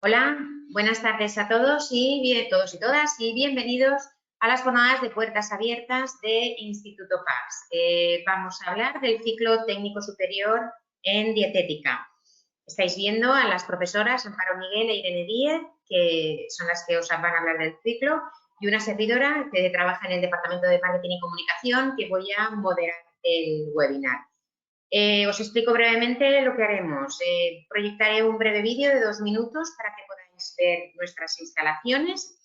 Hola, buenas tardes a todos todos y todas y bienvenidos a las jornadas de puertas abiertas de Instituto PAS. Vamos a hablar del ciclo técnico superior en dietética. Estáis viendo a las profesoras Amparo Miguel e Irene Díez, que son las que os van a hablar del ciclo, y una servidora que trabaja en el Departamento de Marketing y Comunicación, que voy a moderar el webinar. Os explico brevemente lo que haremos. Proyectaré un breve vídeo de 2 minutos para que podáis ver nuestras instalaciones.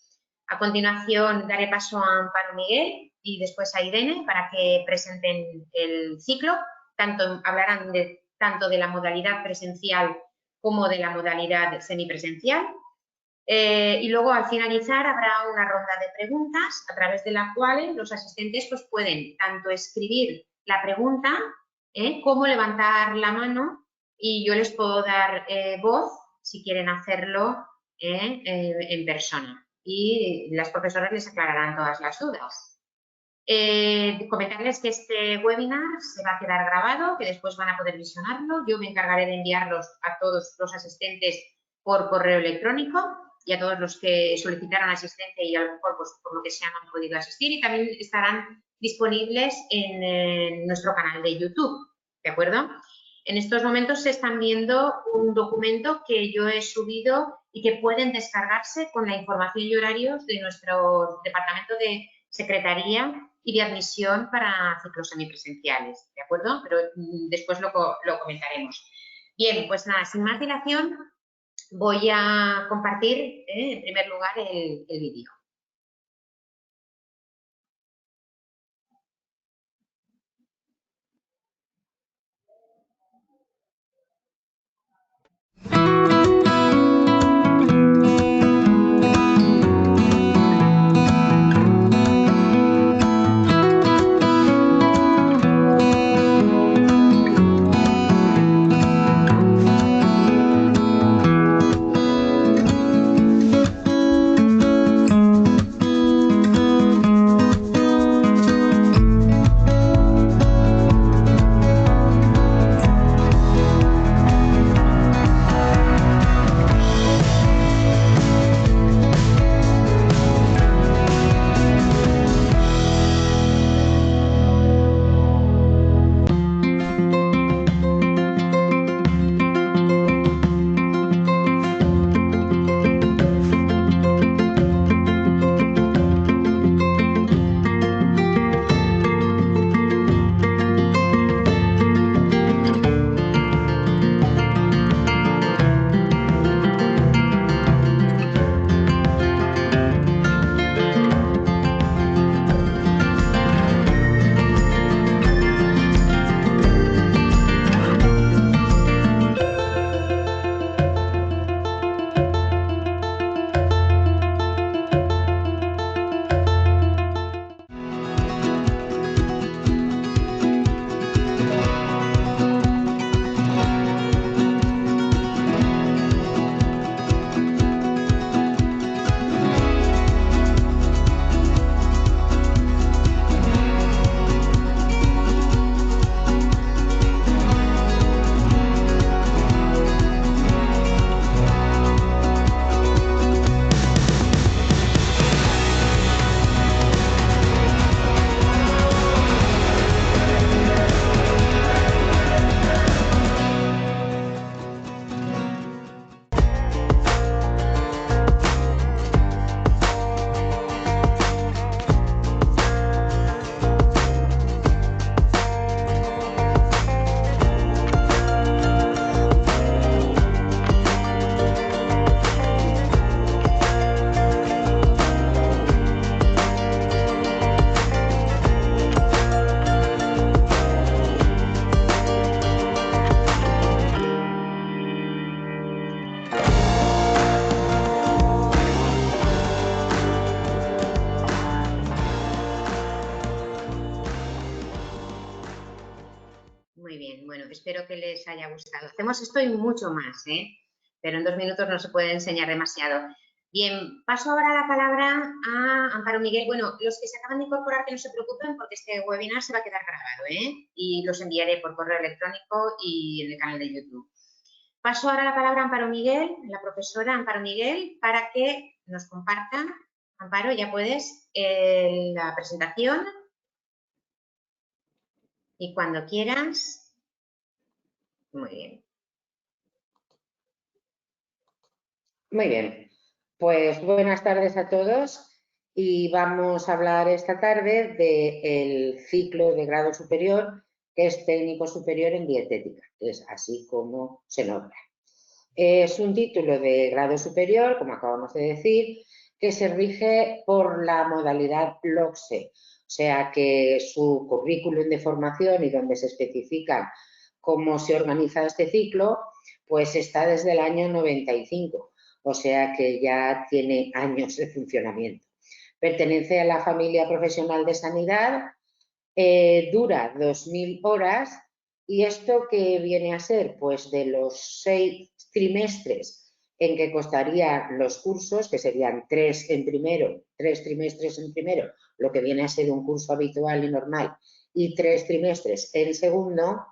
A continuación daré paso a Amparo Miguel y después a Irene para que presenten el ciclo. Hablarán tanto de la modalidad presencial como de la modalidad semipresencial. Y luego al finalizar habrá una ronda de preguntas a través de la cual los asistentes pues, pueden tanto escribir la pregunta como levantar la mano y yo les puedo dar voz si quieren hacerlo en persona y las profesoras les aclararán todas las dudas. Comentarles que este webinar se va a quedar grabado, que después van a poder visionarlo. Yo me encargaré de enviarlos a todos los asistentes por correo electrónico y a todos los que solicitaron asistencia y a lo mejor pues, por lo que sea no han podido asistir, y también estarán disponibles en nuestro canal de YouTube, ¿de acuerdo? En estos momentos se están viendo un documento que yo he subido y que pueden descargarse con la información y horarios de nuestro departamento de secretaría y de admisión para ciclos semipresenciales, ¿de acuerdo? Pero después lo comentaremos. Bien, pues nada, sin más dilación, voy a compartir en primer lugar el vídeo. Muy bien, bueno, espero que les haya gustado. Hacemos esto y mucho más, pero en 2 minutos no se puede enseñar demasiado. Bien, paso ahora la palabra a Amparo Miguel. Bueno, los que se acaban de incorporar que no se preocupen porque este webinar se va a quedar grabado, y los enviaré por correo electrónico y en el canal de YouTube. Paso ahora la palabra a Amparo Miguel, la profesora Amparo Miguel, para que nos comparta. Amparo, ya puedes la presentación y cuando quieras. Muy bien. Muy bien, pues buenas tardes a todos y vamos a hablar esta tarde del ciclo de grado superior que es técnico superior en dietética, que es así como se nombra. Es un título de grado superior, como acabamos de decir, que se rige por la modalidad LOCSE, o sea que su currículum de formación y donde se especifica cómo se organiza este ciclo, pues está desde el año 95. O sea que ya tiene años de funcionamiento. Pertenece a la familia profesional de sanidad, dura 2000 horas y esto que viene a ser, pues de los 6 trimestres en que costarían los cursos, que serían 3 en primero, 3 trimestres en primero, lo que viene a ser un curso habitual y normal, y 3 trimestres en segundo,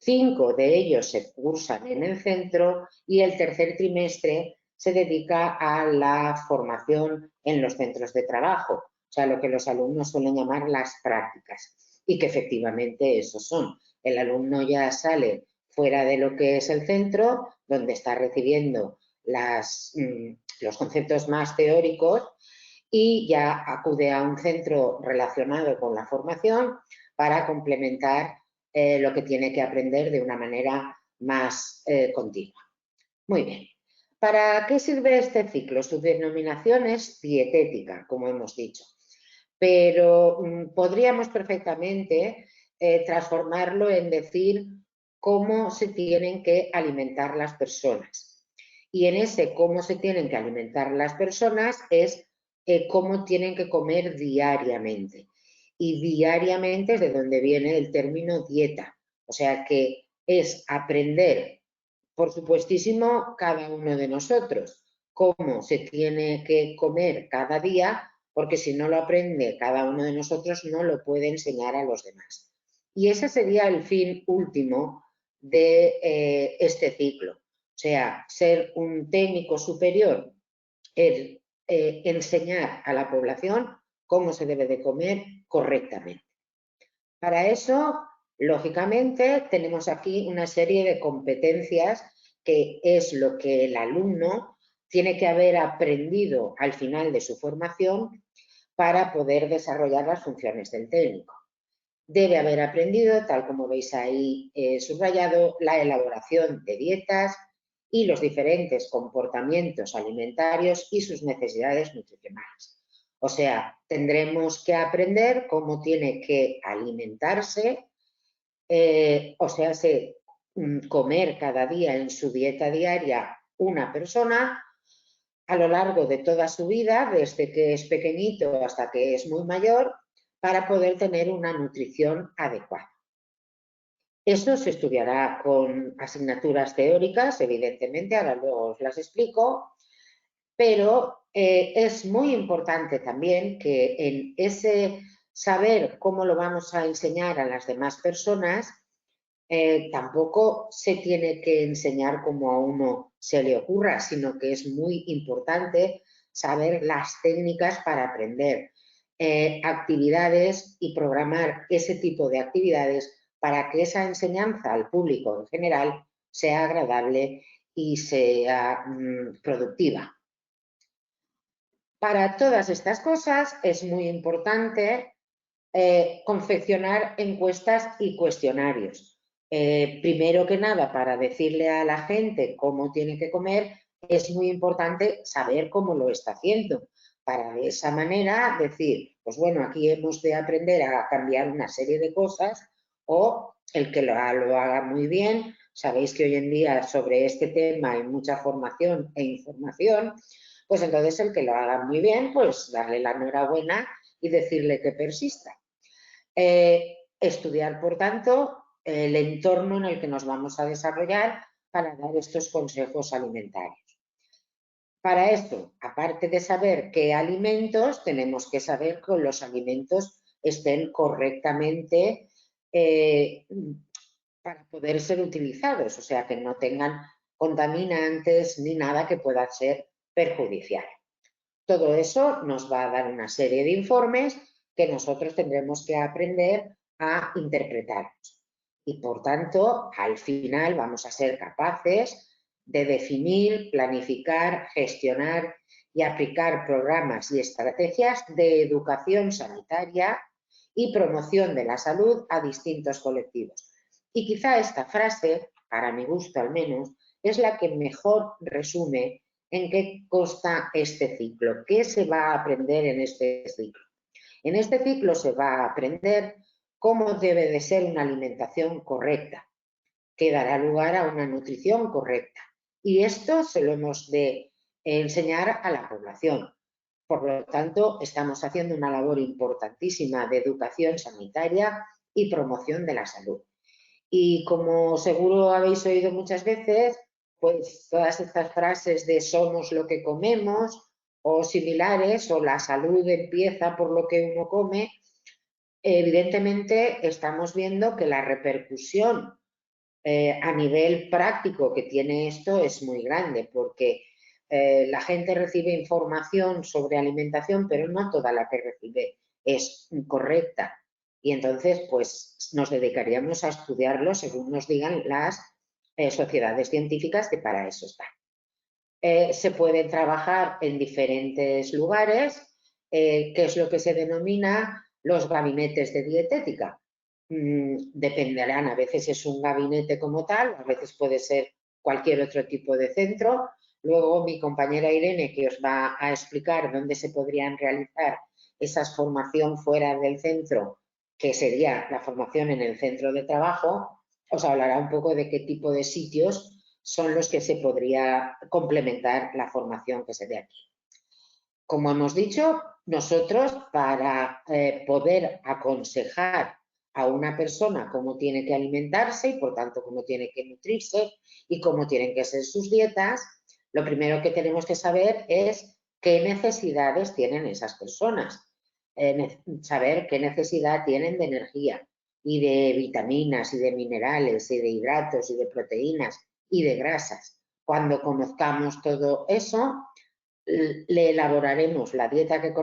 5 de ellos se cursan en el centro y el tercer trimestre se dedica a la formación en los centros de trabajo, o sea, lo que los alumnos suelen llamar las prácticas, y que efectivamente esos son. El alumno ya sale fuera de lo que es el centro, donde está recibiendo los conceptos más teóricos y ya acude a un centro relacionado con la formación para complementar lo que tiene que aprender de una manera más continua. Muy bien. ¿Para qué sirve este ciclo? Su denominación es dietética, como hemos dicho, pero podríamos perfectamente transformarlo en decir cómo se tienen que alimentar las personas. Y en ese cómo se tienen que alimentar las personas es cómo tienen que comer diariamente. Y diariamente es de donde viene el término dieta. O sea que es aprender, por supuestísimo, cada uno de nosotros, cómo se tiene que comer cada día, porque si no lo aprende cada uno de nosotros no lo puede enseñar a los demás. Y ese sería el fin último de este ciclo. O sea, ser un técnico superior, el enseñar a la población cómo se debe de comer correctamente. Para eso, lógicamente, tenemos aquí una serie de competencias que es lo que el alumno tiene que haber aprendido al final de su formación para poder desarrollar las funciones del técnico. Debe haber aprendido, tal como veis ahí subrayado, la elaboración de dietas y los diferentes comportamientos alimentarios y sus necesidades nutricionales. O sea, tendremos que aprender cómo tiene que alimentarse, o sea, comer cada día en su dieta diaria una persona a lo largo de toda su vida, desde que es pequeñito hasta que es muy mayor, para poder tener una nutrición adecuada. Esto se estudiará con asignaturas teóricas, evidentemente, ahora luego os las explico, pero es muy importante también que en ese saber cómo lo vamos a enseñar a las demás personas, tampoco se tiene que enseñar como a uno se le ocurra, sino que es muy importante saber las técnicas para aprender actividades y programar ese tipo de actividades para que esa enseñanza al público en general sea agradable y sea productiva. Para todas estas cosas es muy importante confeccionar encuestas y cuestionarios. Primero que nada, para decirle a la gente cómo tiene que comer, es muy importante saber cómo lo está haciendo. Para de esa manera decir, pues bueno, aquí hemos de aprender a cambiar una serie de cosas, o el que lo haga muy bien. Sabéis que hoy en día sobre este tema hay mucha formación e información, pues entonces el que lo haga muy bien, pues darle la enhorabuena y decirle que persista. Estudiar, por tanto, el entorno en el que nos vamos a desarrollar para dar estos consejos alimentarios. Para esto, aparte de saber qué alimentos, tenemos que saber que los alimentos estén correctamente para poder ser utilizados, o sea, que no tengan contaminantes ni nada que pueda ser perjudicial. Todo eso nos va a dar una serie de informes que nosotros tendremos que aprender a interpretarlos. Y por tanto, al final vamos a ser capaces de definir, planificar, gestionar y aplicar programas y estrategias de educación sanitaria y promoción de la salud a distintos colectivos. Y quizá esta frase, para mi gusto al menos, es la que mejor resume en qué consta este ciclo, qué se va a aprender en este ciclo. En este ciclo se va a aprender cómo debe de ser una alimentación correcta, que dará lugar a una nutrición correcta. Y esto se lo hemos de enseñar a la población. Por lo tanto, estamos haciendo una labor importantísima de educación sanitaria y promoción de la salud. Y como seguro habéis oído muchas veces, pues todas estas frases de somos lo que comemos o similares, o la salud empieza por lo que uno come, evidentemente estamos viendo que la repercusión a nivel práctico que tiene esto es muy grande, porque la gente recibe información sobre alimentación, pero no toda la que recibe es correcta. Y entonces, pues, nos dedicaríamos a estudiarlo según nos digan las sociedades científicas que para eso están. Se puede trabajar en diferentes lugares, que es lo que se denomina los gabinetes de dietética. Dependerán, a veces es un gabinete como tal, a veces puede ser cualquier otro tipo de centro. Luego mi compañera Irene, que os va a explicar dónde se podrían realizar esas formación fuera del centro, que sería la formación en el centro de trabajo, os hablará un poco de qué tipo de sitios son los que se podría complementar la formación que se dé aquí. Como hemos dicho, nosotros para poder aconsejar a una persona cómo tiene que alimentarse y por tanto cómo tiene que nutrirse y cómo tienen que ser sus dietas, lo primero que tenemos que saber es qué necesidades tienen esas personas, saber qué necesidad tienen de energía y de vitaminas y de minerales y de hidratos y de proteínas y de grasas. Cuando conozcamos todo eso, le elaboraremos la dieta que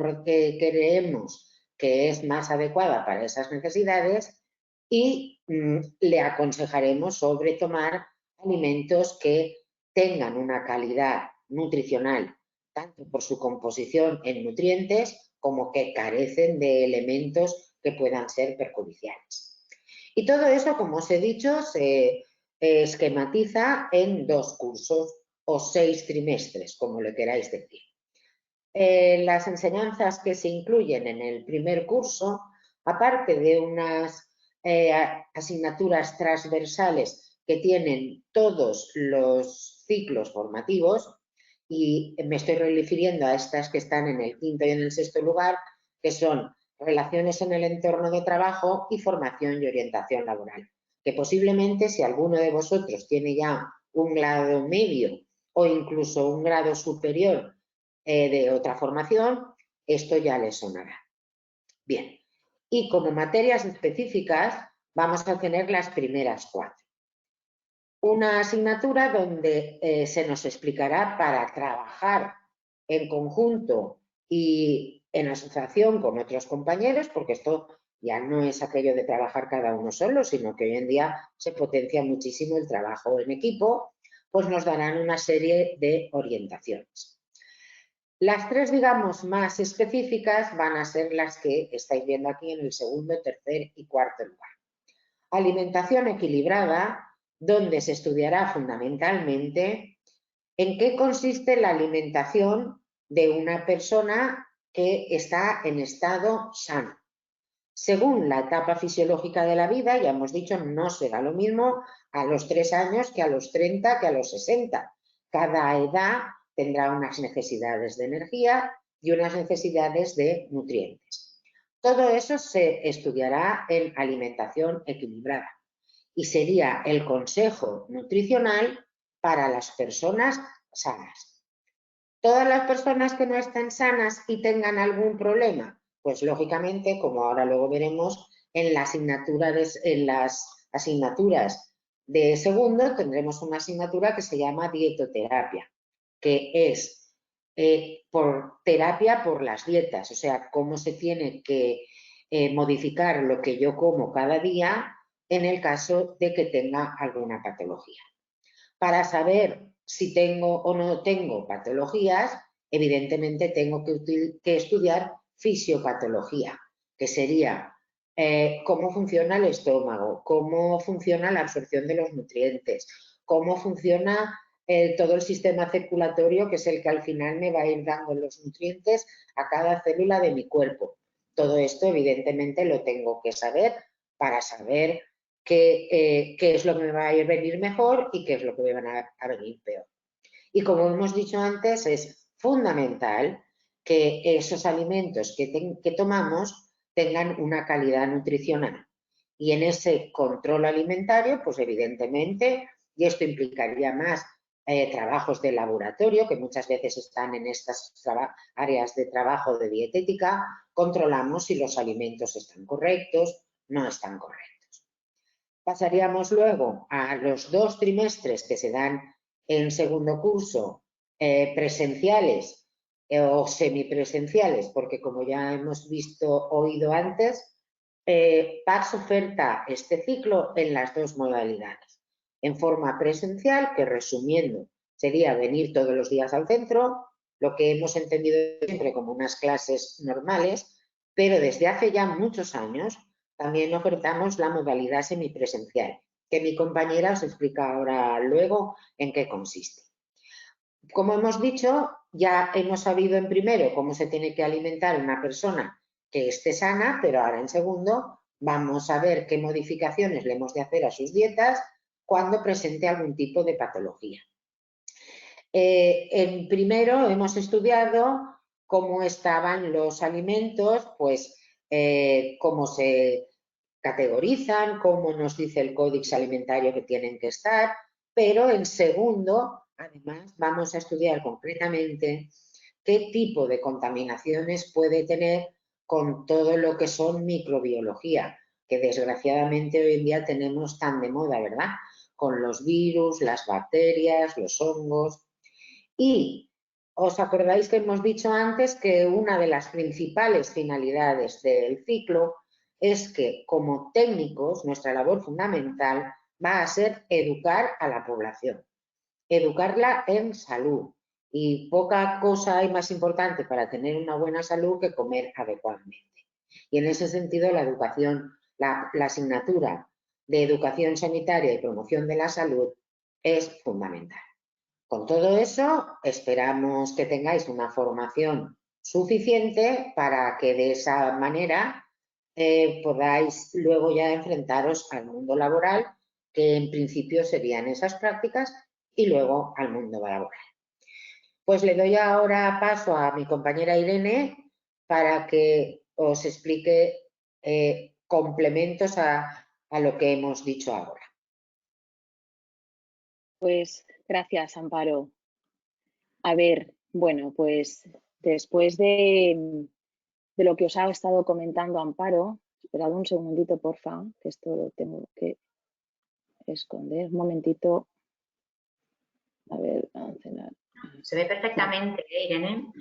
creemos que es más adecuada para esas necesidades y le aconsejaremos sobre tomar alimentos que tengan una calidad nutricional, tanto por su composición en nutrientes como que carecen de elementos que puedan ser perjudiciales. Y todo eso, como os he dicho, se esquematiza en 2 cursos o 6 trimestres, como le queráis decir. Las enseñanzas que se incluyen en el primer curso, aparte de unas asignaturas transversales que tienen todos los ciclos formativos, y me estoy refiriendo a estas que están en el 5º y en el 6º lugar, que son relaciones en el entorno de trabajo y formación y orientación laboral, que posiblemente si alguno de vosotros tiene ya un grado medio o incluso un grado superior de otra formación, esto ya les sonará. Bien, y como materias específicas vamos a tener las primeras 4. Una asignatura donde se nos explicará para trabajar en conjunto y en asociación con otros compañeros, porque esto ya no es aquello de trabajar cada uno solo, sino que hoy en día se potencia muchísimo el trabajo en equipo, pues nos darán una serie de orientaciones. Las 3, digamos, más específicas van a ser las que estáis viendo aquí en el 2º, 3er y 4er lugar. Alimentación equilibrada, donde se estudiará fundamentalmente en qué consiste la alimentación de una persona que está en estado sano. Según la etapa fisiológica de la vida, ya hemos dicho, no será lo mismo a los 3 años que a los 30, que a los 60. Cada edad tendrá unas necesidades de energía y unas necesidades de nutrientes. Todo eso se estudiará en alimentación equilibrada y sería el consejo nutricional para las personas sanas. Todas las personas que no estén sanas y tengan algún problema, pues lógicamente, como ahora luego veremos, en las asignaturas de segundo tendremos una asignatura que se llama dietoterapia, que es por terapia por las dietas, o sea, cómo se tiene que modificar lo que yo como cada día en el caso de que tenga alguna patología. Para saber si tengo o no tengo patologías, evidentemente tengo que estudiar fisiopatología, que sería cómo funciona el estómago, cómo funciona la absorción de los nutrientes, cómo funciona todo el sistema circulatorio, que es el que al final me va a ir dando los nutrientes a cada célula de mi cuerpo. Todo esto, evidentemente, lo tengo que saber para saber qué es lo que me va a venir mejor y qué es lo que me va a venir peor. Y como hemos dicho antes, es fundamental que esos alimentos que tomamos tengan una calidad nutricional. Y en ese control alimentario, pues evidentemente, y esto implicaría más trabajos de laboratorio, que muchas veces están en estas áreas de trabajo de dietética, controlamos si los alimentos están correctos, no están correctos. Pasaríamos luego a los 2 trimestres que se dan en segundo curso, presenciales o semipresenciales, porque como ya hemos oído antes, PACS oferta este ciclo en las 2 modalidades. En forma presencial, que resumiendo sería venir todos los días al centro, lo que hemos entendido siempre como unas clases normales, pero desde hace ya muchos años también ofertamos la modalidad semipresencial, que mi compañera os explica ahora luego en qué consiste. Como hemos dicho, ya hemos sabido en primero cómo se tiene que alimentar una persona que esté sana, pero ahora en segundo vamos a ver qué modificaciones le hemos de hacer a sus dietas cuando presente algún tipo de patología. En primero hemos estudiado cómo estaban los alimentos, pues cómo se categorizan, cómo nos dice el Códice Alimentario que tienen que estar, pero en segundo, además, vamos a estudiar concretamente qué tipo de contaminaciones puede tener con todo lo que son microbiología, que desgraciadamente hoy en día tenemos tan de moda, ¿verdad? Con los virus, las bacterias, los hongos. Y os acordáis que hemos dicho antes que una de las principales finalidades del ciclo es que como técnicos nuestra labor fundamental va a ser educar a la población, educarla en salud. Y poca cosa hay más importante para tener una buena salud que comer adecuadamente. Y en ese sentido la educación, la asignatura de educación sanitaria y promoción de la salud es fundamental. Con todo eso, esperamos que tengáis una formación suficiente para que de esa manera podáis luego ya enfrentaros al mundo laboral, que en principio serían esas prácticas, y luego al mundo laboral. Pues le doy ahora paso a mi compañera Irene para que os explique complementos a lo que hemos dicho ahora. Pues gracias, Amparo. A ver, bueno, pues después de lo que os ha estado comentando Amparo, esperad un segundito, porfa, que esto lo tengo que esconder. Un momentito. A ver, cancelar. Se ve perfectamente, Irene.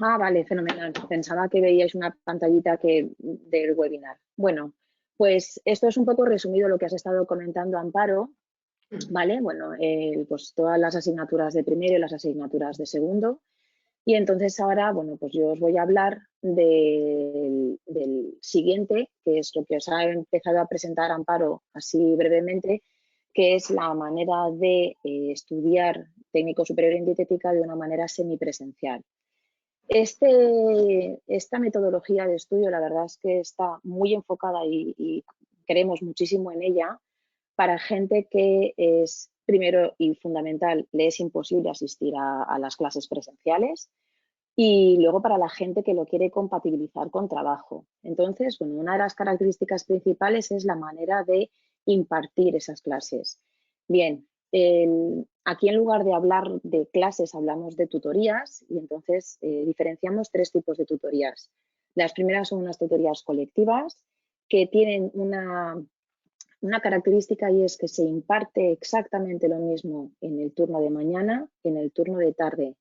Ah, vale, fenomenal. Pensaba que veíais una pantallita del webinar. Bueno, pues esto es un poco resumido lo que has estado comentando, Amparo. ¿Vale? Bueno, pues todas las asignaturas de primero y las asignaturas de segundo. Y entonces ahora, bueno, pues yo os voy a hablar del siguiente, que es lo que os ha empezado a presentar Amparo así brevemente, que es la manera de estudiar técnico superior en dietética de una manera semipresencial. Esta metodología de estudio, la verdad es que está muy enfocada y creemos muchísimo en ella para gente que es, primero y fundamental, le es imposible asistir a las clases presenciales, y luego para la gente que lo quiere compatibilizar con trabajo. Entonces, bueno, una de las características principales es la manera de impartir esas clases. Bien, aquí en lugar de hablar de clases hablamos de tutorías, y entonces diferenciamos 3 tipos de tutorías. Las primeras son unas tutorías colectivas que tienen una Una característica y es que se imparte exactamente lo mismo en el turno de mañana que en el turno de tarde.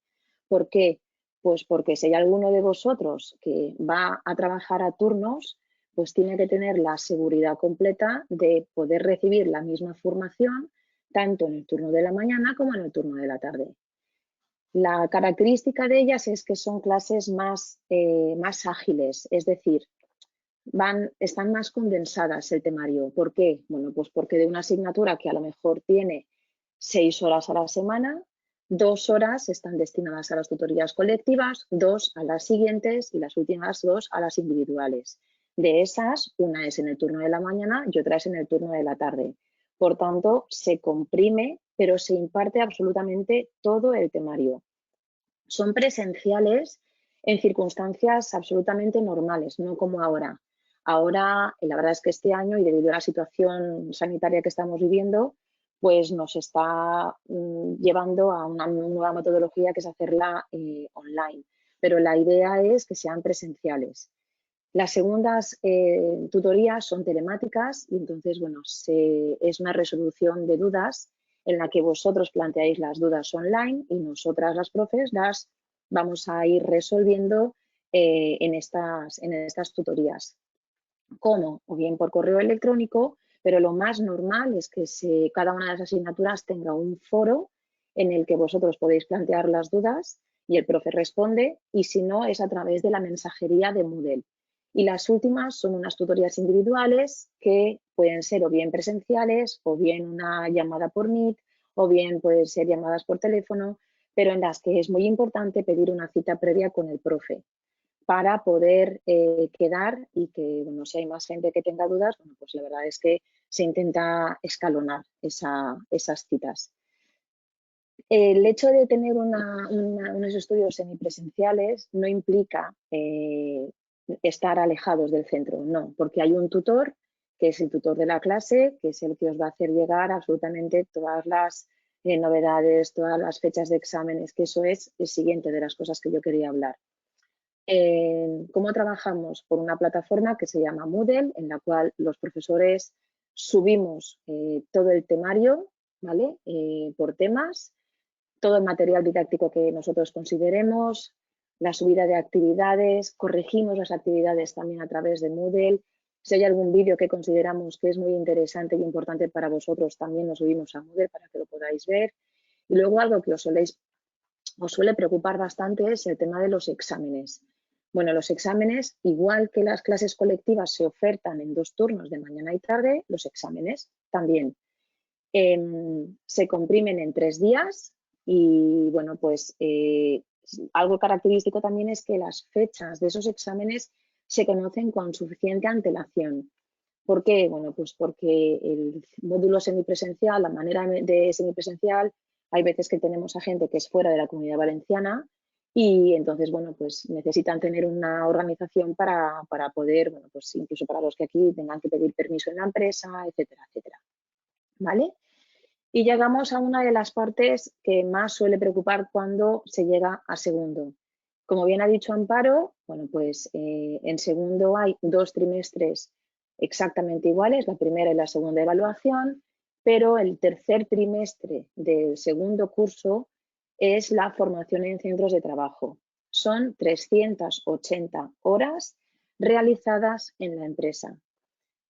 ¿Por qué? Pues porque si hay alguno de vosotros que va a trabajar a turnos, pues tiene que tener la seguridad completa de poder recibir la misma formación tanto en el turno de la mañana como en el turno de la tarde. La característica de ellas es que son clases más ágiles, es decir, están más condensadas el temario. ¿Por qué? Bueno, pues porque de una asignatura que a lo mejor tiene 6 horas a la semana, 2 horas están destinadas a las tutorías colectivas, 2 a las siguientes y las últimas 2 a las individuales. De esas, una es en el turno de la mañana y otra es en el turno de la tarde. Por tanto, se comprime, pero se imparte absolutamente todo el temario. Son presenciales en circunstancias absolutamente normales, no como ahora. Ahora, la verdad es que este año, y debido a la situación sanitaria que estamos viviendo, pues nos está llevando a una nueva metodología que es hacerla online. Pero la idea es que sean presenciales. Las segundas tutorías son telemáticas y entonces, bueno, es una resolución de dudas en la que vosotros planteáis las dudas online y nosotras, las profes, las vamos a ir resolviendo en estas tutorías. ¿Cómo? O bien por correo electrónico, pero lo más normal es que cada una de las asignaturas tenga un foro en el que vosotros podéis plantear las dudas y el profe responde, y si no, es a través de la mensajería de Moodle. Y las últimas son unas tutorías individuales que pueden ser o bien presenciales o bien una llamada por Meet o bien pueden ser llamadas por teléfono, pero en las que es muy importante pedir una cita previa con el profe para poder quedar y que, bueno, si hay más gente que tenga dudas, bueno, pues la verdad es que se intenta escalonar esas citas. El hecho de tener unos estudios semipresenciales no implica estar alejados del centro, no, porque hay un tutor que es el tutor de la clase, que es el que os va a hacer llegar absolutamente todas las novedades, todas las fechas de exámenes, que eso es el siguiente de las cosas que yo quería hablar. ¿Cómo trabajamos? Por una plataforma que se llama Moodle, en la cual los profesores subimos todo el temario, ¿vale? Por temas, todo el material didáctico que nosotros consideremos, la subida de actividades, corregimos las actividades también a través de Moodle. Si hay algún vídeo que consideramos que es muy interesante y importante para vosotros, también lo subimos a Moodle para que lo podáis ver. Y luego algo que os suele preocupar bastante es el tema de los exámenes. Bueno, los exámenes, igual que las clases colectivas se ofertan en 2 turnos de mañana y tarde, los exámenes también se comprimen en 3 días y, bueno, pues algo característico también es que las fechas de esos exámenes se conocen con suficiente antelación. ¿Por qué? Bueno, pues porque el módulo semipresencial, la manera de semipresencial, hay veces que tenemos a gente que es fuera de la Comunidad Valenciana y entonces, bueno, pues necesitan tener una organización para poder, bueno, pues incluso para los que aquí tengan que pedir permiso en la empresa, etcétera, etcétera. ¿Vale? Y llegamos a una de las partes que más suele preocupar cuando se llega a segundo. Como bien ha dicho Amparo, bueno, pues en segundo hay 2 trimestres exactamente iguales, la primera y la segunda evaluación, pero el tercer trimestre del segundo curso es la formación en centros de trabajo. Son 380 horas realizadas en la empresa.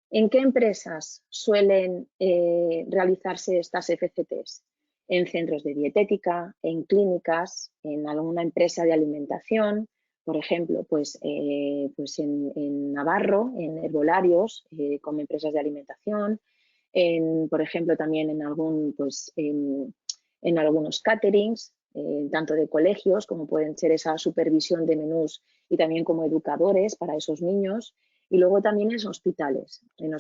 ¿En qué empresas suelen realizarse estas FCTs? En centros de dietética, en clínicas, en alguna empresa de alimentación, por ejemplo, pues en Navarro, en herbolarios, como empresas de alimentación, por ejemplo, también en algunos caterings, tanto de colegios como pueden ser esa supervisión de menús y también como educadores para esos niños. Y luego también en hospitales, en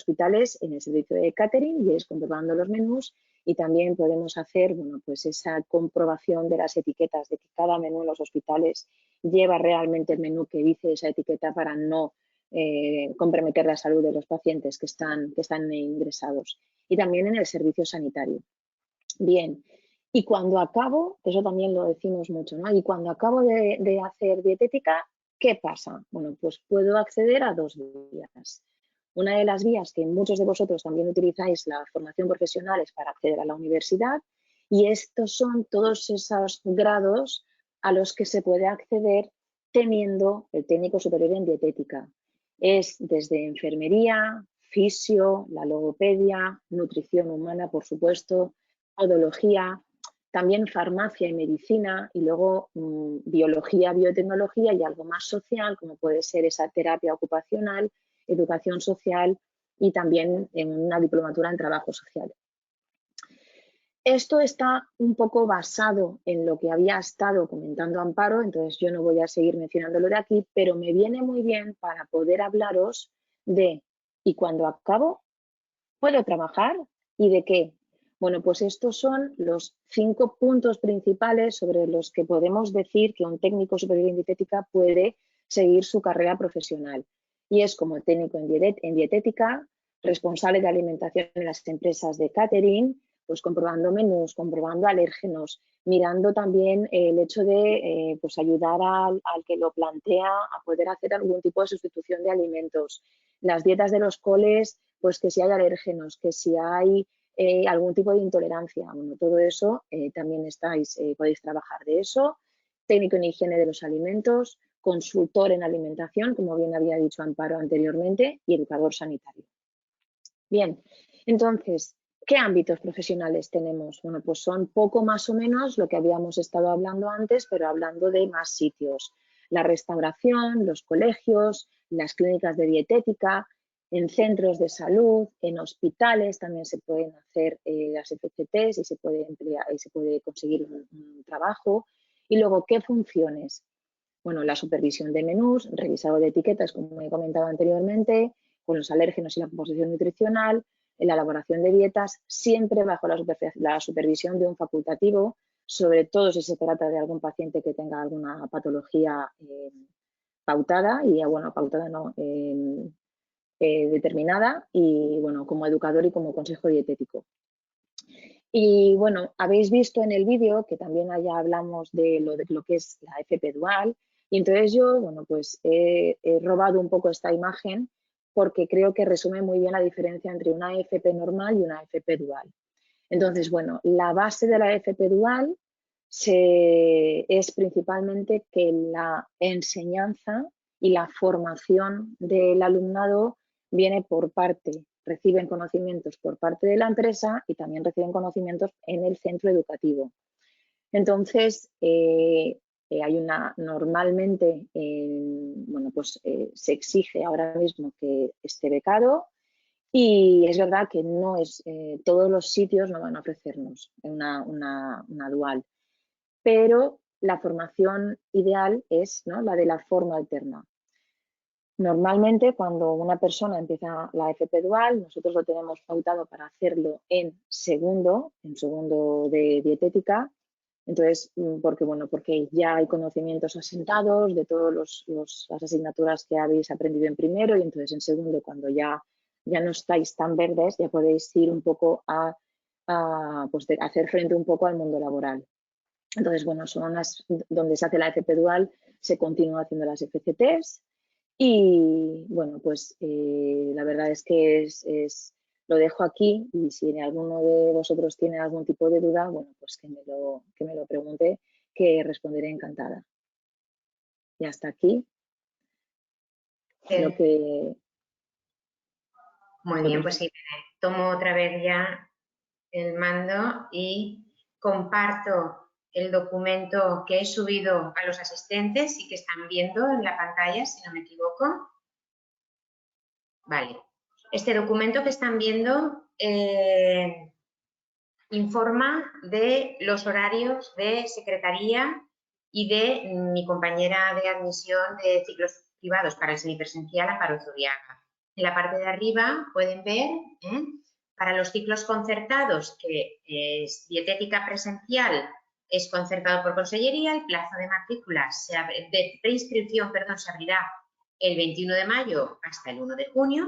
el servicio de catering y es comprobando los menús y también podemos hacer, bueno, pues esa comprobación de las etiquetas, de que cada menú en los hospitales lleva realmente el menú que dice esa etiqueta para no comprometer la salud de los pacientes que están ingresados. Y también en el servicio sanitario. Bien, y cuando acabo, eso también lo decimos mucho, ¿no? Y cuando acabo de hacer dietética, ¿qué pasa? Bueno, pues puedo acceder a 2 días. Una de las vías que muchos de vosotros también utilizáis la formación profesional es para acceder a la universidad, y estos son todos esos grados a los que se puede acceder teniendo el técnico superior en dietética. Es desde enfermería, fisio, la logopedia, nutrición humana, por supuesto, podología, también farmacia y medicina, y luego biología, biotecnología y algo más social, como puede ser esa terapia ocupacional, educación social y también en una diplomatura en trabajo social. Esto está un poco basado en lo que había estado comentando Amparo, entonces yo no voy a seguir mencionándolo de aquí, pero me viene muy bien para poder hablaros de, ¿y cuando acabo puedo trabajar? ¿Y de qué? Bueno, pues estos son los 5 puntos principales sobre los que podemos decir que un técnico superior en dietética puede seguir su carrera profesional. Y es como técnico en dietética, responsable de alimentación en las empresas de catering, pues comprobando menús, comprobando alérgenos, mirando también el hecho de pues ayudar al que lo plantea a poder hacer algún tipo de sustitución de alimentos. Las dietas de los coles, pues que si hay alérgenos, que si hay algún tipo de intolerancia. Bueno, todo eso también podéis trabajar de eso. Técnico en higiene de los alimentos, consultor en alimentación, como bien había dicho Amparo anteriormente, y educador sanitario. Bien, entonces, ¿qué ámbitos profesionales tenemos? Bueno, pues son poco más o menos lo que habíamos estado hablando antes, pero hablando de más sitios. La restauración, los colegios, las clínicas de dietética, en centros de salud, en hospitales también se pueden hacer las FCTs y se puede conseguir un trabajo. Y luego, ¿qué funciones? Bueno, la supervisión de menús, revisado de etiquetas, como he comentado anteriormente, con los alérgenos y la composición nutricional, en la elaboración de dietas, siempre bajo la supervisión de un facultativo, sobre todo si se trata de algún paciente que tenga alguna patología pautada, y bueno, pautada no, determinada, y bueno, como educador y como consejo dietético. Y bueno, habéis visto en el vídeo que también allá hablamos de lo que es la FP dual, y entonces yo, bueno, pues he robado un poco esta imagen porque creo que resume muy bien la diferencia entre una FP normal y una FP dual. Entonces, bueno, la base de la FP dual es principalmente que la enseñanza y la formación del alumnado viene reciben conocimientos por parte de la empresa y también reciben conocimientos en el centro educativo. Entonces, normalmente, bueno, pues se exige ahora mismo que esté becado, y es verdad que no es, todos los sitios no van a ofrecernos una dual, pero la formación ideal es, ¿no?, la de la forma alterna. Normalmente, cuando una persona empieza la FP dual, nosotros lo tenemos pautado para hacerlo en segundo de dietética. Entonces, porque ya hay conocimientos asentados de todas las asignaturas que habéis aprendido en primero, y entonces en segundo, cuando ya no estáis tan verdes, ya podéis ir un poco a hacer frente un poco al mundo laboral. Entonces, bueno, son donde se hace la FP dual, se continúa haciendo las FCTs. Y bueno, pues la verdad es que lo dejo aquí, y si alguno de vosotros tiene algún tipo de duda, bueno, pues que me lo pregunte, que responderé encantada. Y hasta aquí lo que... Muy bien, pues sí, tomo otra vez ya el mando y comparto el documento que he subido a los asistentes y que están viendo en la pantalla, si no me equivoco. Vale. Este documento que están viendo informa de los horarios de secretaría y de mi compañera de admisión de ciclos privados para el semipresencial, Amparo Zuriaga. En la parte de arriba pueden ver, para los ciclos concertados, que es dietética presencial, es concertado por Consellería. El plazo de matrícula, de preinscripción, perdón, se abrirá el 21 de mayo hasta el 1 de junio.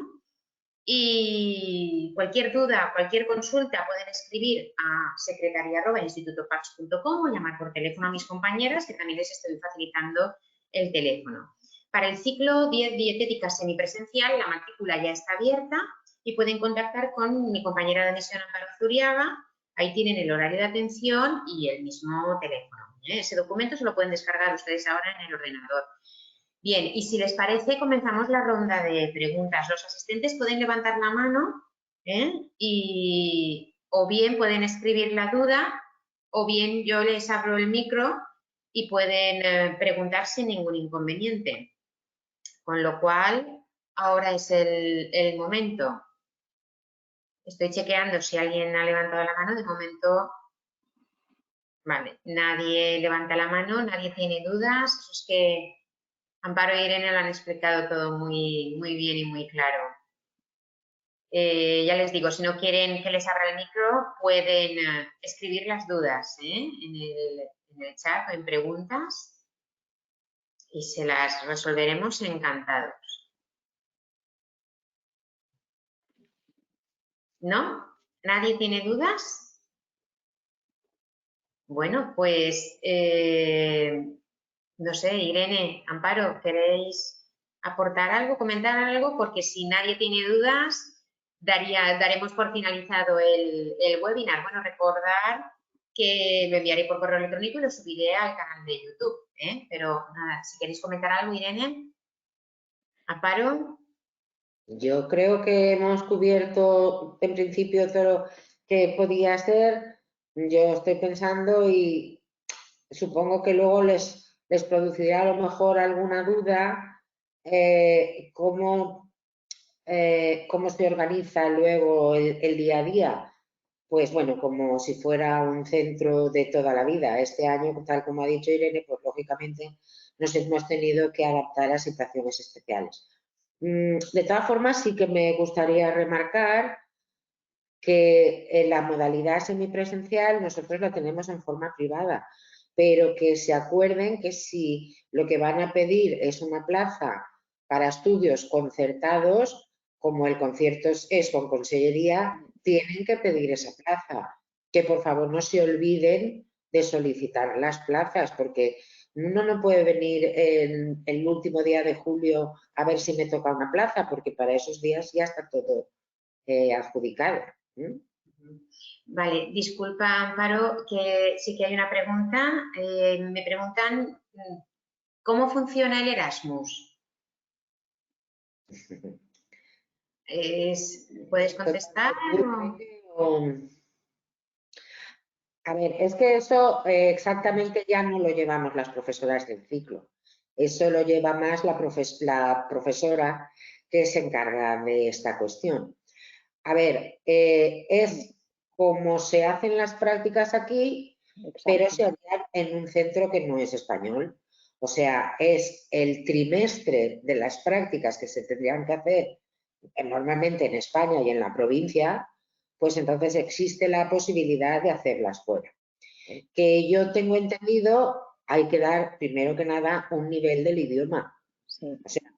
Y cualquier duda, cualquier consulta, pueden escribir a secretaria@institutopax.com o llamar por teléfono a mis compañeras, que también les estoy facilitando el teléfono. Para el ciclo 10 dietética semipresencial, la matrícula ya está abierta y pueden contactar con mi compañera de admisión, Amparo Zuriaga. Ahí tienen el horario de atención y el mismo teléfono. Ese documento se lo pueden descargar ustedes ahora en el ordenador. Bien, y si les parece, comenzamos la ronda de preguntas. Los asistentes pueden levantar la mano o bien pueden escribir la duda, o bien yo les abro el micro y pueden preguntar sin ningún inconveniente. Con lo cual, ahora es el momento. Estoy chequeando si alguien ha levantado la mano. De momento, vale, nadie levanta la mano, nadie tiene dudas. Eso es que Amparo e Irene lo han explicado todo muy, muy bien y muy claro. Ya les digo, si no quieren que les abra el micro, pueden escribir las dudas en el chat o en preguntas y se las resolveremos encantados. ¿No? ¿Nadie tiene dudas? Bueno, pues no sé, Irene, Amparo, ¿queréis aportar algo, comentar algo? Porque si nadie tiene dudas, daremos por finalizado el webinar. Bueno, recordar que lo enviaré por correo electrónico y lo subiré al canal de YouTube. Pero nada, si queréis comentar algo, Irene, Amparo. Yo creo que hemos cubierto en principio todo lo que podía ser. Yo estoy pensando y supongo que luego les producirá a lo mejor alguna duda cómo se organiza luego el día a día. Pues bueno, como si fuera un centro de toda la vida. Este año, tal como ha dicho Irene, pues lógicamente nos hemos tenido que adaptar a situaciones especiales. De todas formas, sí que me gustaría remarcar que en la modalidad semipresencial nosotros la tenemos en forma privada, pero que se acuerden que si lo que van a pedir es una plaza para estudios concertados, como el concierto es con consellería, tienen que pedir esa plaza. Que por favor no se olviden de solicitar las plazas, porque uno no puede venir el último día de julio a ver si me toca una plaza, porque para esos días ya está todo adjudicado. Vale, disculpa, Amparo, que sí que hay una pregunta. Me preguntan, ¿cómo funciona el Erasmus? ¿Puedes contestar? A ver, es que eso exactamente ya no lo llevamos las profesoras del ciclo. Eso lo lleva más la profesora que se encarga de esta cuestión. A ver, es como se hacen las prácticas aquí, pero se harían en un centro que no es español. O sea, es el trimestre de las prácticas que se tendrían que hacer normalmente en España y en la provincia, pues entonces existe la posibilidad de hacerlas fuera. Que yo tengo entendido, hay que dar, primero que nada, un nivel del idioma. Sí. O sea,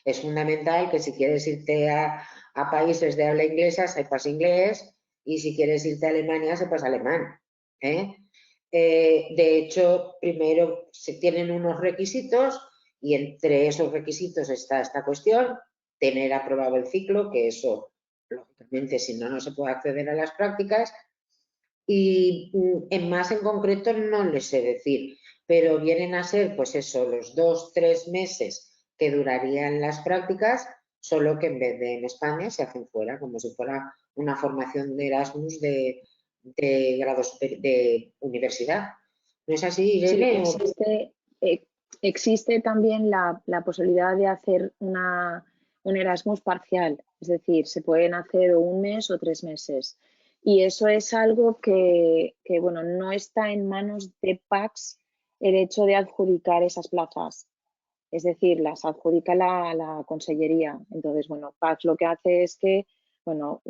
es fundamental que si quieres irte a países de habla inglesa, sepas inglés, y si quieres irte a Alemania, sepas alemán. De hecho, primero se tienen unos requisitos y entre esos requisitos está esta cuestión, tener aprobado el ciclo, que eso, lógicamente, si no, no se puede acceder a las prácticas. Y en concreto no les sé decir, pero vienen a ser, pues eso, los 2-3 meses que durarían las prácticas, solo que en vez de en España se hacen fuera, como si fuera una formación de Erasmus de grado de universidad. ¿No es así, Irene? Sí, existe también la posibilidad de hacer un Erasmus parcial, es decir, se pueden hacer 1 mes o 3 meses. Y eso es algo que, bueno, no está en manos de PACS el hecho de adjudicar esas plazas. Es decir, las adjudica la consellería. Entonces, bueno, PACS lo que hace es que, bueno,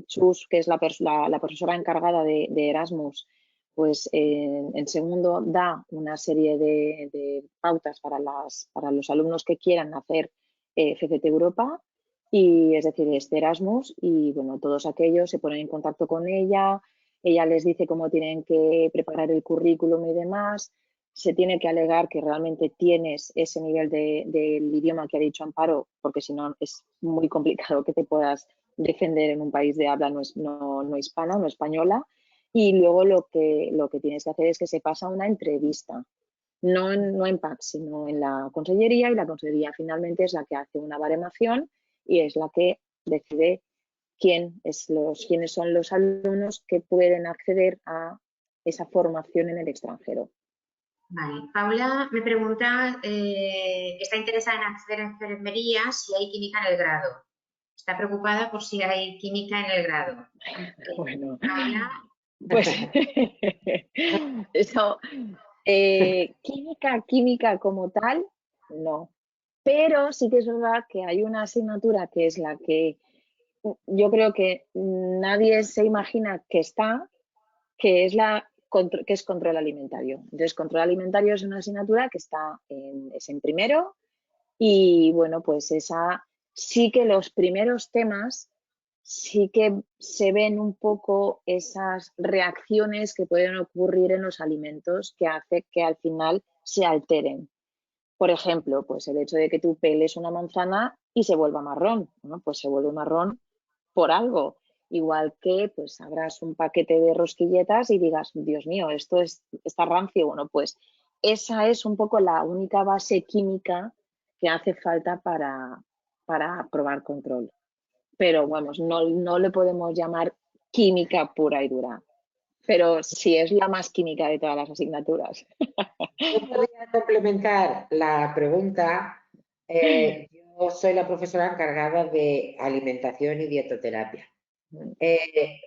Chus, que es la profesora encargada de Erasmus, pues en segundo da una serie de pautas para los alumnos que quieran hacer FCT Europa, y es decir, este Erasmus, y bueno, todos aquellos se ponen en contacto con ella les dice cómo tienen que preparar el currículum y demás. se tiene que alegar que realmente tienes ese nivel del idioma que ha dicho Amparo, porque si no es muy complicado que te puedas defender en un país de habla no hispana, no española. Y luego lo que tienes que hacer es que se pasa una entrevista, no en PAC, sino en la consellería, y la consellería finalmente es la que hace una baremación y es la que decide quiénes son los alumnos que pueden acceder a esa formación en el extranjero. Vale. Paula me pregunta que está interesada en acceder a enfermería si hay química en el grado. Está preocupada por si hay química en el grado. Bueno, Paula. pues eso, química como tal, no. Pero sí que es verdad que hay una asignatura que es la que yo creo que nadie se imagina que está, que es control alimentario. Entonces, control alimentario es una asignatura que es en primero y, bueno, pues esa sí que los primeros temas sí que se ven un poco esas reacciones que pueden ocurrir en los alimentos que hace que al final se alteren. Por ejemplo, pues el hecho de que tú peles una manzana y se vuelva marrón, ¿no? Pues se vuelve marrón por algo. Igual que pues abras un paquete de rosquilletas y digas, Dios mío, está rancio. Bueno, pues esa es un poco la única base química que hace falta para probar control. Pero vamos, no le podemos llamar química pura y dura. Pero sí es la más química de todas las asignaturas. Yo podría complementar la pregunta. Yo soy la profesora encargada de alimentación y dietoterapia.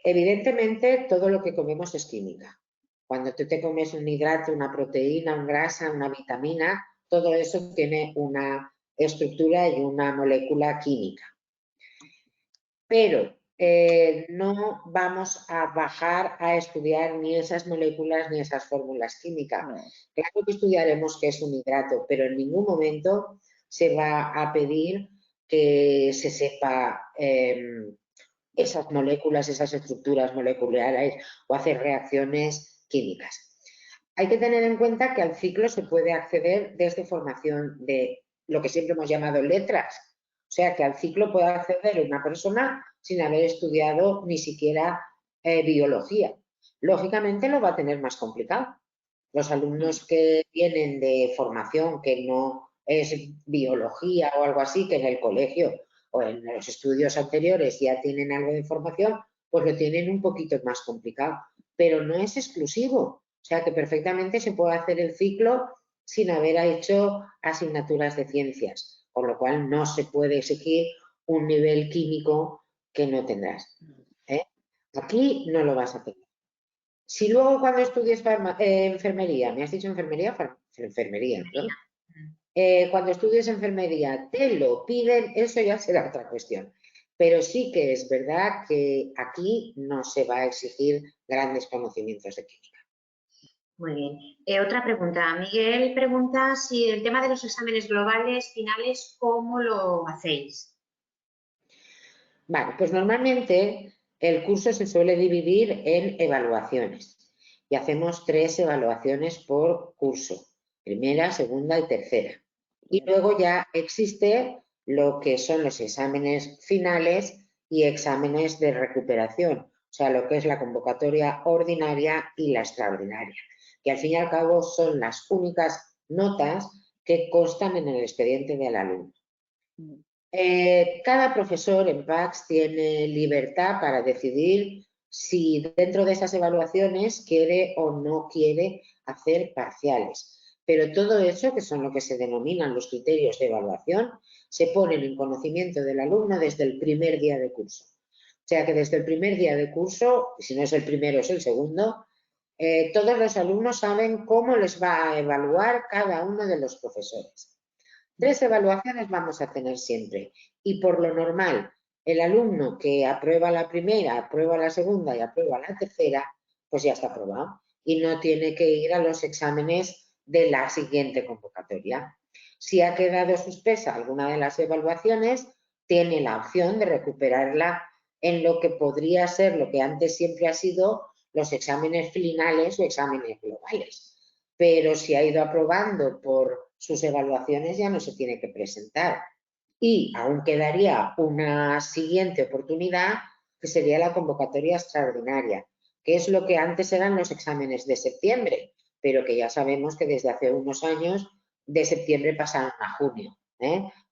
Evidentemente, todo lo que comemos es química. Cuando tú te comes un hidrato, una proteína, una grasa, una vitamina, todo eso tiene una estructura y una molécula química. Pero no vamos a bajar a estudiar ni esas moléculas ni esas fórmulas químicas. No. Claro que estudiaremos qué es un hidrato, pero en ningún momento se va a pedir que se sepa esas moléculas, esas estructuras moleculares o hacer reacciones químicas. Hay que tener en cuenta que al ciclo se puede acceder desde formación de lo que siempre hemos llamado letras. O sea, que al ciclo puede acceder una persona sin haber estudiado ni siquiera biología. Lógicamente lo va a tener más complicado. Los alumnos que vienen de formación que no es biología o algo así, que en el colegio o en los estudios anteriores ya tienen algo de formación, pues lo tienen un poquito más complicado. Pero no es exclusivo. O sea que perfectamente se puede hacer el ciclo sin haber hecho asignaturas de ciencias, con lo cual no se puede exigir un nivel químico que no tendrás. Aquí no lo vas a tener. Si luego cuando estudies enfermería, ¿me has dicho enfermería? Enfermería, ¿no? Cuando estudies enfermería te lo piden, eso ya será otra cuestión. Pero sí que es verdad que aquí no se va a exigir grandes conocimientos de química. Muy bien. Otra pregunta. Miguel pregunta si el tema de los exámenes globales finales, ¿cómo lo hacéis? Vale, pues normalmente el curso se suele dividir en evaluaciones y hacemos 3 evaluaciones por curso, primera, segunda y tercera. Y luego ya existe lo que son los exámenes finales y exámenes de recuperación, o sea, lo que es la convocatoria ordinaria y la extraordinaria, que al fin y al cabo son las únicas notas que constan en el expediente del alumno. Cada profesor en PACS tiene libertad para decidir si dentro de esas evaluaciones quiere o no quiere hacer parciales. Pero todo eso, que son lo que se denominan los criterios de evaluación, se ponen en conocimiento del alumno desde el primer día de curso. O sea que desde el primer día de curso, si no es el primero es el segundo, todos los alumnos saben cómo les va a evaluar cada uno de los profesores. 3 evaluaciones vamos a tener siempre y por lo normal el alumno que aprueba la primera, aprueba la segunda y aprueba la tercera, pues ya está aprobado y no tiene que ir a los exámenes de la siguiente convocatoria. Si ha quedado suspesa alguna de las evaluaciones, tiene la opción de recuperarla en lo que podría ser lo que antes siempre ha sido los exámenes finales o exámenes globales. pero si ha ido aprobando por sus evaluaciones ya no se tiene que presentar. Y aún quedaría una siguiente oportunidad, que sería la convocatoria extraordinaria, que es lo que antes eran los exámenes de septiembre, pero que ya sabemos que desde hace unos años de septiembre pasaron a junio,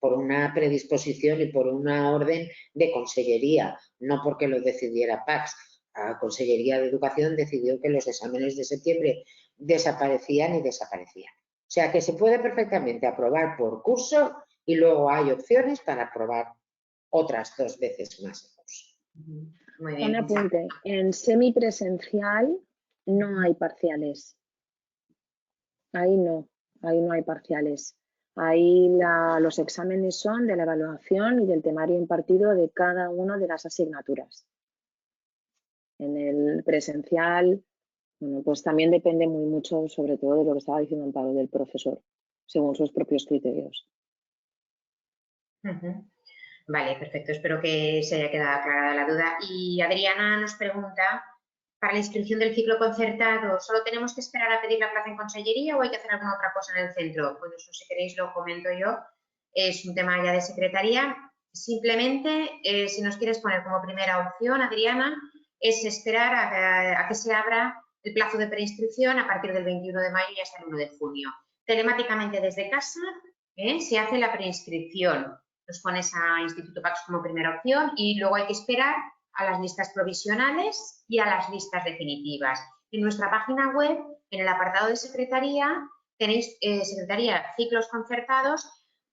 por una predisposición y por una orden de Consellería, no porque lo decidiera PACS. La Consellería de Educación decidió que los exámenes de septiembre desaparecían y desaparecían. O sea que se puede perfectamente aprobar por curso y luego hay opciones para aprobar otras 2 veces más el curso. Muy bien. Un apunte, en semipresencial no hay parciales. Ahí no hay parciales. Ahí los exámenes son de la evaluación y del temario impartido de cada una de las asignaturas. En el presencial, bueno, pues también depende mucho, sobre todo de lo que estaba diciendo Amparo, del profesor, según sus propios criterios. Vale, perfecto. Espero que se haya quedado aclarada la duda. Y Adriana nos pregunta, para la inscripción del ciclo concertado, ¿solo tenemos que esperar a pedir la plaza en Consellería o hay que hacer alguna otra cosa en el centro? Pues eso, si queréis, lo comento yo. Es un tema ya de secretaría. Simplemente, si nos quieres poner como primera opción, Adriana, es esperar a que se abra el plazo de preinscripción a partir del 21 de mayo y hasta el 1 de junio. Telemáticamente desde casa se hace la preinscripción. Nos pones a Instituto PACS como primera opción y luego hay que esperar a las listas provisionales y a las listas definitivas. En nuestra página web, en el apartado de secretaría, tenéis secretaría ciclos concertados,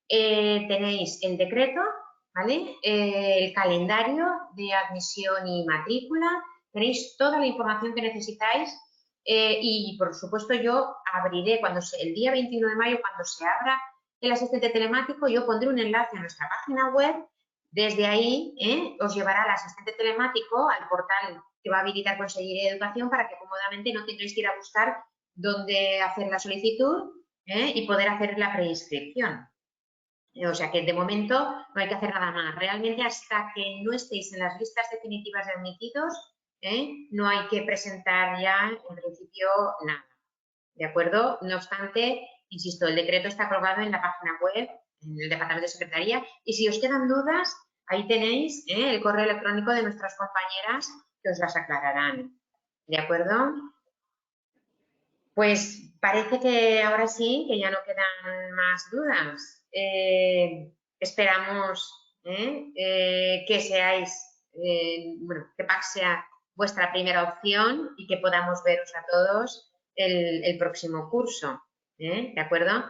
tenéis el decreto, ¿vale? El calendario de admisión y matrícula, tenéis toda la información que necesitáis y, por supuesto, yo abriré el día 21 de mayo, cuando se abra el asistente telemático, yo pondré un enlace a nuestra página web. Desde ahí os llevará al asistente telemático, al portal que va a habilitar Consellería de Educación, para que cómodamente no tengáis que ir a buscar dónde hacer la solicitud y poder hacer la preinscripción. O sea que de momento no hay que hacer nada más. Realmente hasta que no estéis en las listas definitivas de admitidos, no hay que presentar ya en principio nada. ¿De acuerdo? No obstante, insisto, el decreto está colgado en la página web, en el Departamento de Secretaría, y si os quedan dudas, ahí tenéis el correo electrónico de nuestras compañeras que os las aclararán. ¿De acuerdo? Pues parece que ahora sí, que ya no quedan más dudas. Esperamos que seáis, que PACS sea vuestra primera opción y que podamos veros a todos el próximo curso. ¿De acuerdo?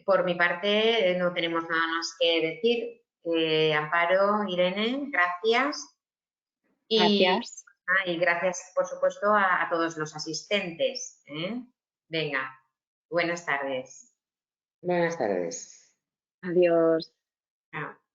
Por mi parte, no tenemos nada más que decir. Amparo, Irene, gracias. Gracias. Y gracias, por supuesto, a todos los asistentes. Venga, buenas tardes. Buenas tardes. Adiós. Chao.